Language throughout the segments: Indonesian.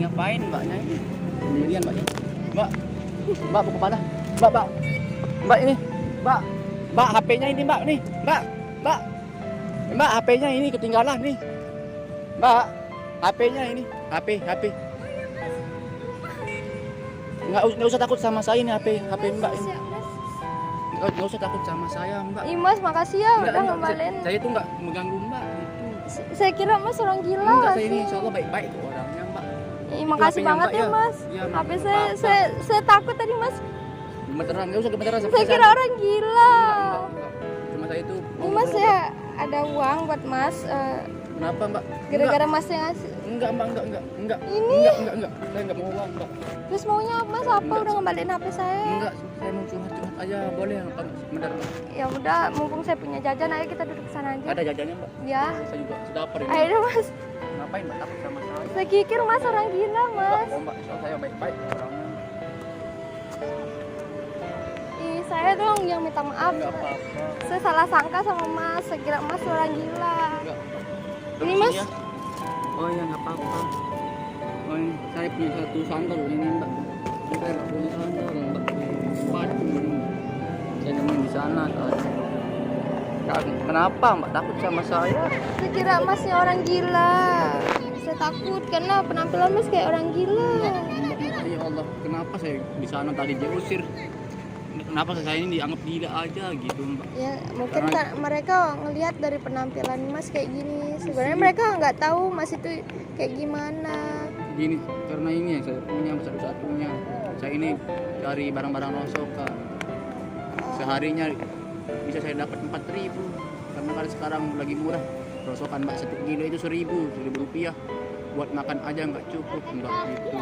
ngapain mbaknya ini? Sendirian mbaknya. Mbak, mbak mau kemana? Mbak ini, mbak HP-nya ini mbak nih, mbak HP-nya ini ketinggalan nih, mbak HP-nya ini, HP. Nggak usah takut sama saya ini HP mbak ini. Nggak usah takut sama saya mbak. Ih mas, makasih ya udah ngembaliin. Saya itu nggak mengganggu mbak. Saya kira mas orang gila. Enggak, saya ini insya Allah baik-baik tuh orangnya mbak. Ih, makasih banget ya mas. Ya, Tapi saya takut tadi mas. Gemeteran, nggak usah gemeteran. Saya kira orang gila. Enggak. Cuma saya itu. Nih mas, saya ada uang buat mas. Kenapa mbak? Gara-gara mas yang ngasih. Enggak mbak, enggak. Ini. Enggak. Saya enggak mau uang mbak. Terus maunya mas apa? Enggak. Udah ngembaliin HP saya. Enggak, saya mau curhat aja, boleh apa? Sebentar mbak. Ya udah, mumpung saya punya jajan, ayo kita duduk sana aja. Ada jajannya mbak? Ya. Saya juga sudah lapar ini. Ayo deh mas. Ngapain mbak takut sama saya? Saya kikir mas orang gila mas. Enggak, mbak, insya Allah saya baik-baik orangnya. Ih, saya dong yang minta maaf. Enggak apa-apa. Saya salah sangka sama mas. Saya kira mas orang gila. Enggak. Ini, Mas. Ya. Oh ya nggak apa-apa. Oh ini saya punya satu sandal ini mbak. Saya nggak punya sandal mbak. Sepatu ini. Saya nemuin di sana tadi. Kenapa mbak takut sama saya? Saya kira masnya orang gila. Saya takut karena penampilan mas kayak orang gila. Ya Allah, kenapa saya di sana tadi diusir? Kenapa saya ini dianggap gila aja gitu mbak? Ya mungkin Karena- mereka ngelihat dari penampilan mas kayak gini. Sebenarnya mereka nggak tahu mas itu kayak gimana. Gini, karena ini yang saya punya satu-satunya. Saya ini cari barang-barang rongsokan. Seharinya bisa saya dapat 4.000. Karena kali sekarang lagi murah. Rongsokan mbak 1 kilo itu 1.000 rupiah. Buat makan aja nggak cukup mbak gitu.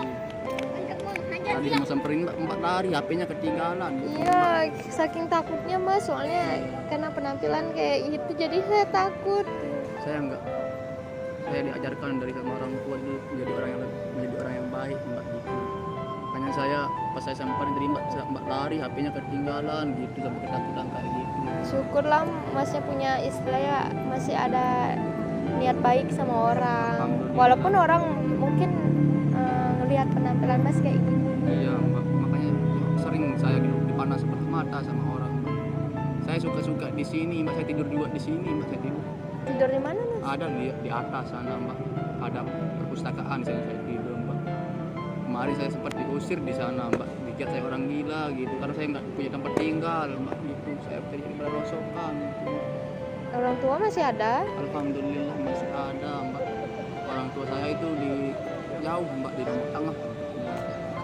Tadi mau samperin mbak lari, HP-nya ketinggalan. Gitu, Iya, saking takutnya mas, soalnya karena penampilan kayak gitu, jadi saya takut. Saya enggak. Saya diajarkan dari sama orang tua itu menjadi orang yang baik mbak gitu. Makanya saya pas saya samperin tadi mbak lari, HP-nya ketinggalan gitu sampai ketakutan kayak gitu. Syukurlah masnya punya istilah ya, masih ada niat baik sama orang. Alhamdulillah. Walaupun orang mungkin ngelihat penampilan mas kayak gini. Iya mbak, makanya sering saya dipanas sebelah mata sama orang mbak. Saya suka di sini mbak, saya tidur juga di sini mbak, saya tidur. Tidur di mana mas? Ada di atas sana mbak, ada perpustakaan saya tidur mbak. Kemarin saya sempat diusir di sana mbak, dikira saya orang gila gitu, karena saya nggak punya tempat tinggal mbak gitu. Saya jadi berrosokan gitu. Orang tua masih ada? Alhamdulillah masih ada mbak. Orang tua saya itu di jauh mbak, di Lombok Tengah.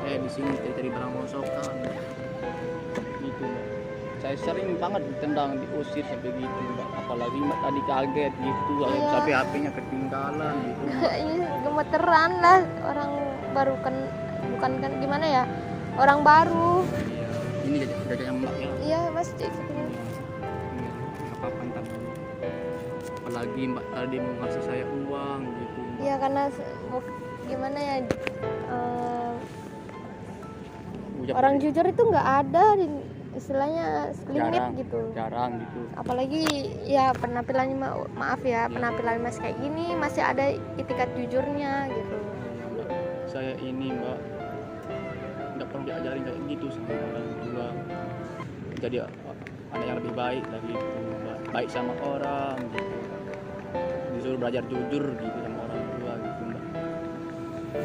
Saya di sini cari barang rongsokan gitu mbak. Saya sering banget ditendang, diusir sampai gitu mbak. Apalagi mbak tadi kaget gitu, Iya. sampai HP-nya ketinggalan gitu mbak. Ini gemeteran lah, orang baru kan, bukan kan gimana ya, orang baru. Iya, ini jajan mbak ya. Iya mas, itu Iya, nggak apa-apa ntar. Apalagi mbak tadi mau ngasih saya uang gitu mbak. Iya karena gimana ya, Ucap- orang jujur itu nggak ada istilahnya limit jarang, gitu. jarang gitu. Apalagi ya penampilannya maaf ya, penampilan mas kayak gini masih ada itikat jujurnya gitu. Saya ini mbak nggak perlu diajarin kayak gitu sama orang tua. Jadi anak yang lebih baik lagi gitu mbak. Baik sama orang gitu. Disuruh belajar jujur gitu sama orang tua gitu mbak.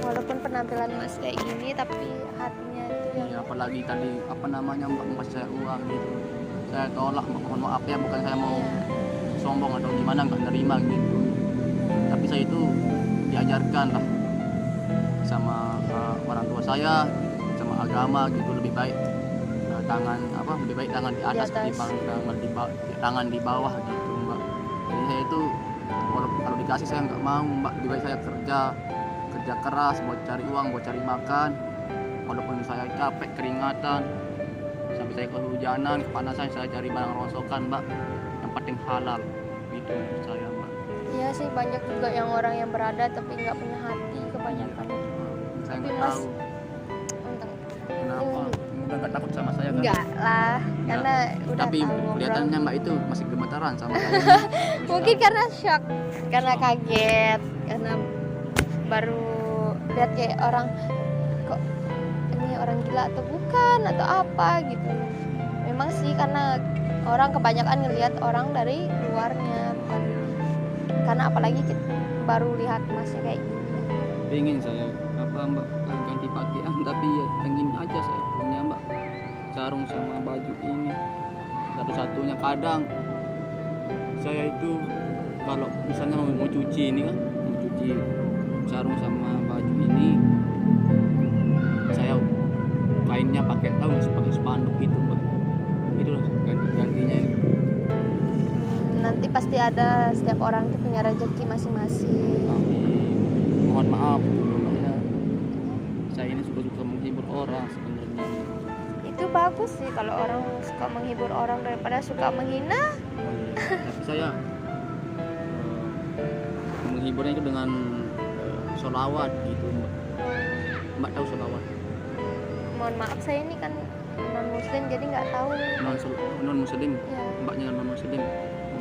Walaupun penampilan mas kayak gini tapi hatinya itu yang Iya, apalagi tadi apa namanya mbak ngasih saya uang gitu. Saya tolak mbak, mohon maaf ya, bukan saya mau sombong atau gimana, nggak nerima gitu. Tapi saya itu diajarkan lah sama orang tua saya, sama agama gitu, lebih baik lebih baik tangan di atas atas. ketimbang tangan di bawah gitu mbak. Jadi saya itu kalau dikasih saya nggak mau mbak, lebih baik saya kerja keras buat cari uang, buat cari makan, walaupun saya capek keringatan sampai saya kehujanan kepanasan, saya cari barang rongsokan mbak, yang penting halal gitu saya mbak. Iya sih, banyak juga yang orang yang berada tapi nggak punya hati kebanyakan. Saya Tapi nggak mas tahu untung kenapa, udah nggak takut sama saya kan. enggak lah, karena udah Tapi tahu ngobrol. kelihatannya mbak itu masih gemetaran sama saya. Mungkin karena shock, karena kaget, karena baru lihat kayak orang, kok ini orang gila atau bukan atau apa gitu. Memang sih karena orang kebanyakan ngelihat orang dari luarnya, bukan karena apalagi kita baru lihat masnya kayak gini. Pengen saya mbak ganti pakaian, tapi ya pengen aja saya punya mbak sarung sama baju ini satu-satunya. Kadang saya itu kalau misalnya mau cuci ini kan, mau cuci sarung sama baju ini, saya kainnya pakai pakai spanduk itu mbak, itu loh ganti-gantinya ini. Nanti pasti ada, setiap orang itu punya rezeki masing-masing. Mohon maaf ya, saya ini suka menghibur orang sebenarnya. Itu bagus sih kalau orang suka menghibur orang daripada suka menghina. Tapi saya menghiburnya itu dengan sholawat gitu mbak. Mbak tahu sholawat? Mohon maaf, saya ini kan non muslim jadi nggak tahu. Non muslim Ya. mbaknya non muslim,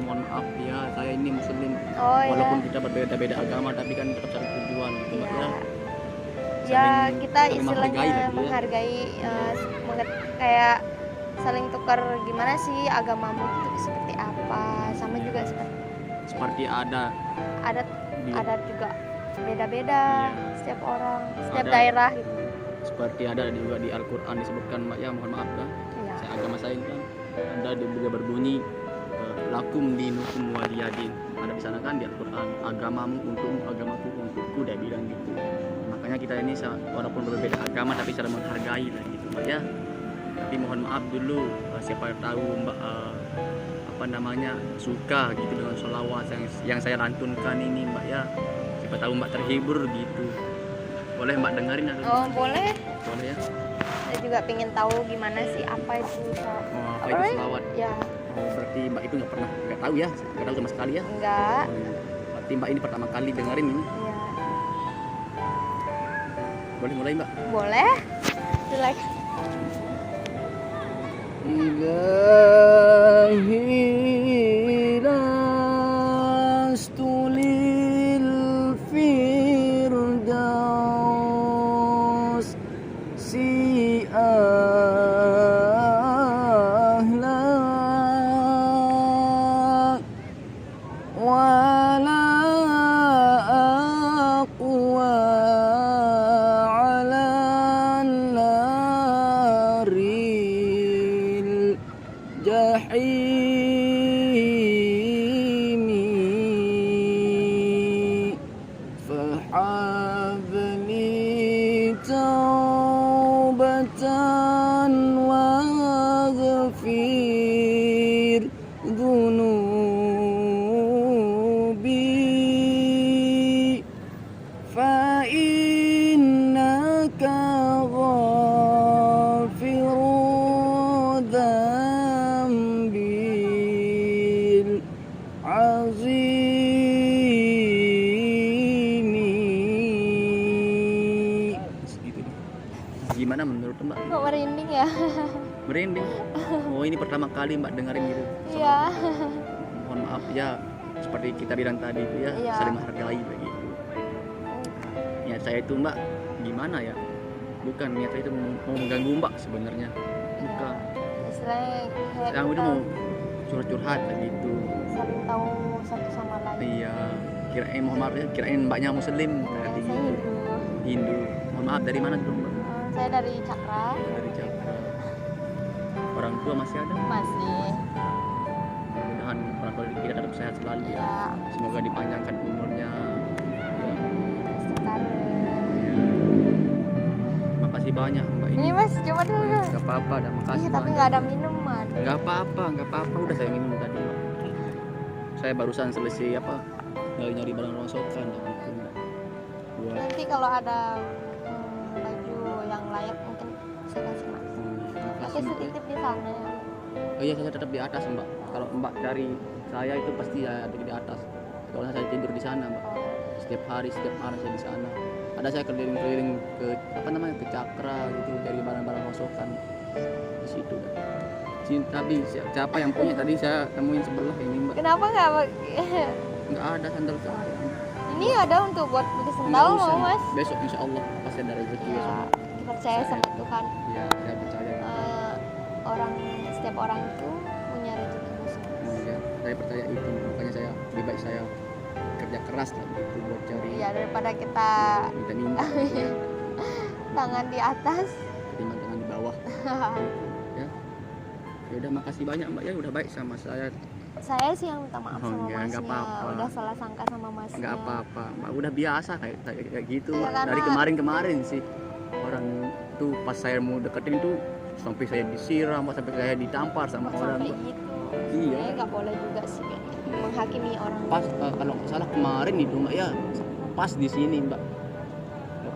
mohon maaf ya, saya ini muslim. Oh Walaupun ya. kita berbeda-beda agama tapi kan tetap satu tujuan gitu mbak ya. Ya Saling- kita saling menghargai istilahnya lah gitu ya. menghargai, kayak saling tukar gimana sih agamamu itu seperti apa, sama juga Seperti ada adat di, adat juga beda-beda. Iya. Setiap orang, setiap Ada. daerah gitu. seperti ada juga di Al-Quran disebutkan mbak ya, mohon maaf kan. Iya. Agama saya kan ada juga berbunyi lakum dinukum waliyadin. Ada di sana kan di Al-Quran, agamamu untukmu, agamaku untukku, dia bilang gitu. Makanya kita ini walaupun berbeda agama tapi saling menghargai lah gitu mbak ya. Tapi mohon maaf dulu, siapa tahu mbak apa namanya suka gitu dengan sholawat yang saya lantunkan ini mbak ya. Siapa tahu mbak terhibur gitu. Boleh mbak dengerin atau Oh boleh. boleh ya? Saya juga pengen tahu gimana sih apa itu. Oh, apa Apa itu namanya? sholawat? Ya Oh, berarti mbak itu nggak tahu ya, nggak tahu sama sekali ya. enggak. Berarti mbak ini pertama kali dengerin ini. Ya Boleh mulai mbak? boleh. Like. Ilahi lastu lil firdaus si ahla wala aqwa ala naril jahimi fahabli taubatan waghfir dhunubi fa innaka ghafiru dzambil azimi. Segitu deh. Gimana menurut mbak? Kok merinding ya? Merinding. Oh ini pertama kali mbak dengerin gitu. Iya. Mohon maaf ya, seperti kita bilang tadi itu ya, Iya. saling menghargai begitu. Niat saya itu mbak gimana ya, bukan niat saya itu mau mengganggu mbak sebenarnya, bukan. Istilahnya kayak Yang itu kita mau curhat-curhat begitu. saling tahu satu sama lain. Iya, kirain mohon maaf ya, kirain mbaknya muslim tadi Saya gitu. Hindu. Hindu. Mohon maaf, dari mana dulu mbak? Saya dari Cakra. Dari Jakarta. Orang tua masih ada? Masih. Mudah-mudahan orang tua kita tetap sehat selalu ya. Ya. Semoga dipanjangkan umurnya. Sekarang. Makasih banyak mbak ini. Ini mas, coba dulu. Gak apa-apa, dah makasih. Iya, tapi banyak. nggak ada minuman. Gak apa-apa, udah saya minum tadi mbak. Saya barusan selesai nyari barang rongsokan gitu, mbak. Buat Nanti kalau ada baju yang layak mungkin saya kasih mas. Tapi makasih mbak. sedikit di sana ya. Oh iya, saya tetap di atas mbak. Kalau mbak cari saya itu pasti ya ada di atas. Kalau saya tidur di sana mbak. Setiap hari saya di sana. Ada saya keliling-keliling ke ke Cakra gitu, cari barang-barang rongsokan di situ. Tapi siapa yang punya tadi saya temuin sebelah ini mbak. Kenapa nggak? Nggak ada sandal saya. Ini ada untuk buat beli Nggak Tahu usah. mau Mas? Besok insya Allah pasti ada rezeki Ya, besok. kita percaya sama Tuhan. Iya, saya percaya. Eh, orang setiap orang itu punya rezeki masing-masing. Oh, ya, saya percaya itu. Makanya saya lebih baik saya kerja keras lah gitu buat cari Ya daripada kita minta-minta tangan di atas. ketimbang tangan di bawah. Ya. Ya udah, makasih banyak Mbak ya, udah baik sama saya. Saya sih yang minta maaf Oh, sama enggak, Masnya. apa-apa. Udah salah sangka sama Masnya. Nggak apa-apa, Mbak. Udah biasa kayak gitu, Iya, Mbak. karena- Dari kemarin sih orang tuh pas saya mau deketin tuh sampai saya disiram, Mbak, sampai saya ditampar sama orang, Sampai Mbak. gitu. Iya. Saya nggak boleh juga sih kayaknya menghakimi orang. Pas kalau nggak salah kemarin itu Mbak ya, pas di sini Mbak.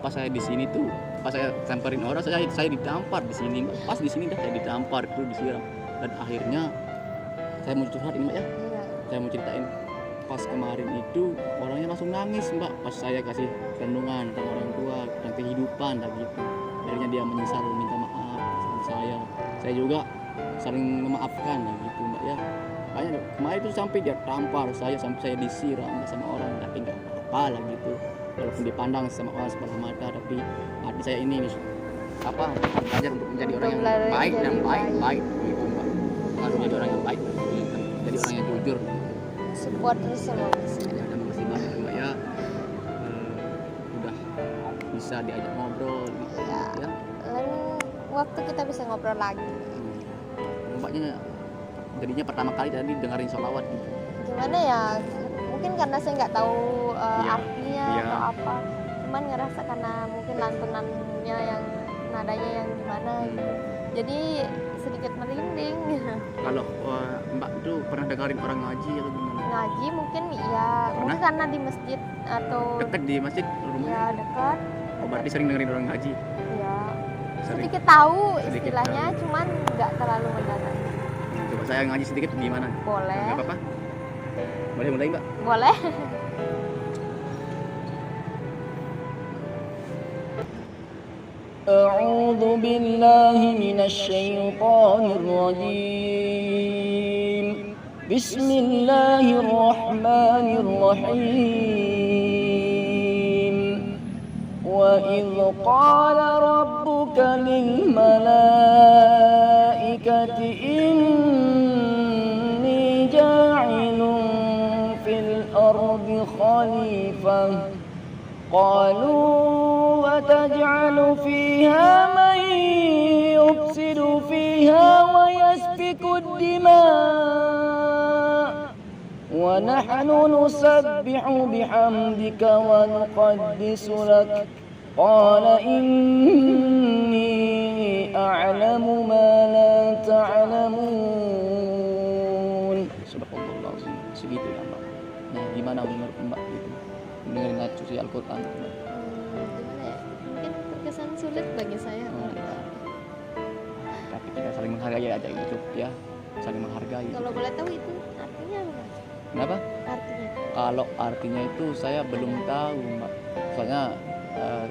Pas saya di sini tuh, pas saya samperin orang, saya ditampar di sini, Mbak. Pas di sini dah saya ditampar tuh, disiram. Dan akhirnya saya mau curhat ini Mbak ya. Iya. Saya mau ceritain pas kemarin itu orangnya langsung nangis Mbak pas saya kasih renungan tentang orang tua, tentang kehidupan dan gitu. Akhirnya dia menyesal, minta maaf sama saya juga saling memaafkan lah gitu Mbak ya. Makanya kemarin itu sampai dia tampar saya, sampai saya disiram sama orang, tapi nggak apa-apa lah gitu. Walaupun dipandang sama orang sebelah mata, tapi hati saya ini apa, belajar untuk menjadi orang yang belajar baik dan jadi baik gitu Mbak. Harus jadi orang yang baik, jadi orang yang jujur. Support terus sama Masnya. Ya, dan makasih banyak Mbak ya. Udah bisa diajak ngobrol gitu Iya. ya. Lain waktu kita bisa ngobrol lagi. Mbaknya jadinya pertama kali tadi dengerin sholawat gitu. Gimana ya? Mungkin karena saya nggak tahu Iya. artinya Iya. atau apa. Cuman ngerasa karena mungkin lantunannya yang nadanya yang gimana gitu. Jadi sedikit merinding. Kalau Mbak itu pernah dengerin orang ngaji atau gimana? Ngaji mungkin iya, mungkin karena di masjid atau Deket di masjid rumahnya? ya dekat. Oh, berarti sering dengerin orang ngaji? Ya Sering. sedikit tahu Sedikit istilahnya, cuman nggak terlalu mendalam. Coba saya ngaji sedikit gimana? Boleh, Nggak apa-apa? Boleh mulai Mbak? boleh. أعوذ بالله من الشيطان الرجيم بسم الله الرحمن الرحيم وإذ قال ربك للملائكة إني جاعل في الأرض خليفة قالوا وتجعل فيها من يفسد فيها ويسفك الدماء ونحن نسبح بحمدك ونقدس لك قال إني أعلم ما لا تعلمون. Subhanallah, segitu ya Mbak. Nah, gimana menurut Mbak gitu dengerin suci Al-Quran? Gimana ya? Mungkin terkesan sulit bagi saya. Tapi kita saling menghargai aja gitu ya, saling menghargai. Kalau boleh tahu itu artinya apa? Kenapa? Artinya? Kalau artinya itu saya belum tahu Mbak, soalnya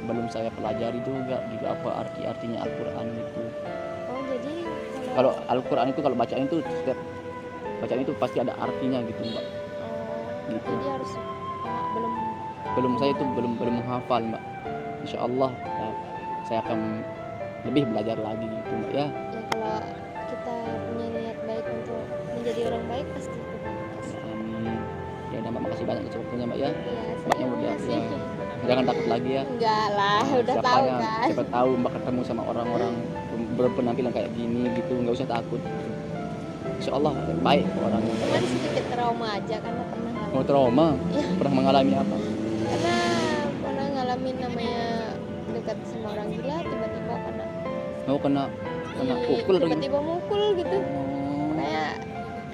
belum saya pelajari juga gitu apa artinya Al-Quran itu. Oh jadi Kalau Al-Quran itu kalau bacaan itu setiap bacaan itu pasti ada artinya gitu Mbak. Gitu. Jadi harus Belum saya itu belum menghafal Mbak. Insya Allah saya akan lebih belajar lagi gitu Mbak ya. Ya kalau kita punya niat baik untuk menjadi orang baik pasti itu. Amin. Ya udah Mbak, makasih banyak atas waktunya Mbak ya. Ya, Mbaknya saya udah makasih. ya. Jangan takut lagi ya. Enggak lah, udah tahu kan. Siapa tahu Mbak ketemu sama orang-orang berpenampilan kayak gini gitu, nggak usah takut. Insya Allah baik kok orangnya. Cuman sedikit trauma aja karena pernah Mau trauma? Iya. Pernah mengalami apa? karena pernah ngalamin namanya dekat sama orang gila tiba-tiba Kena pukul atau gimana? tiba-tiba mukul gitu. Oh, Kayak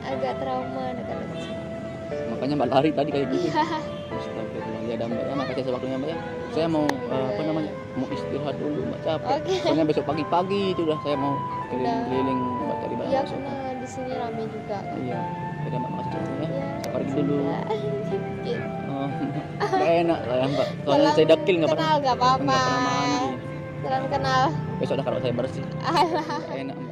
agak trauma dekat-dekat sama. makanya Mbak lari tadi kayak gitu. Iya. Astagfirullah. Ya udah Mbak ya, makasih atas waktunya Mbak ya. Saya mau mau istirahat dulu Mbak, capek. Oke. Soalnya besok pagi-pagi itu udah saya mau keliling-keliling Mbak cari barang Iya masuk. karena di sini rame juga. Iya. Ya udah Mbak, makasih waktunya ya. Iya. Saya pergi dulu. Iya. Oh, nggak enak lah ya Mbak. Soalnya saya dekil nggak pernah. kenal nggak apa-apa. Nggak pernah mandi. Salam kenal. Besok dah kalau saya bersih. Alah. Nggak enak Mbak.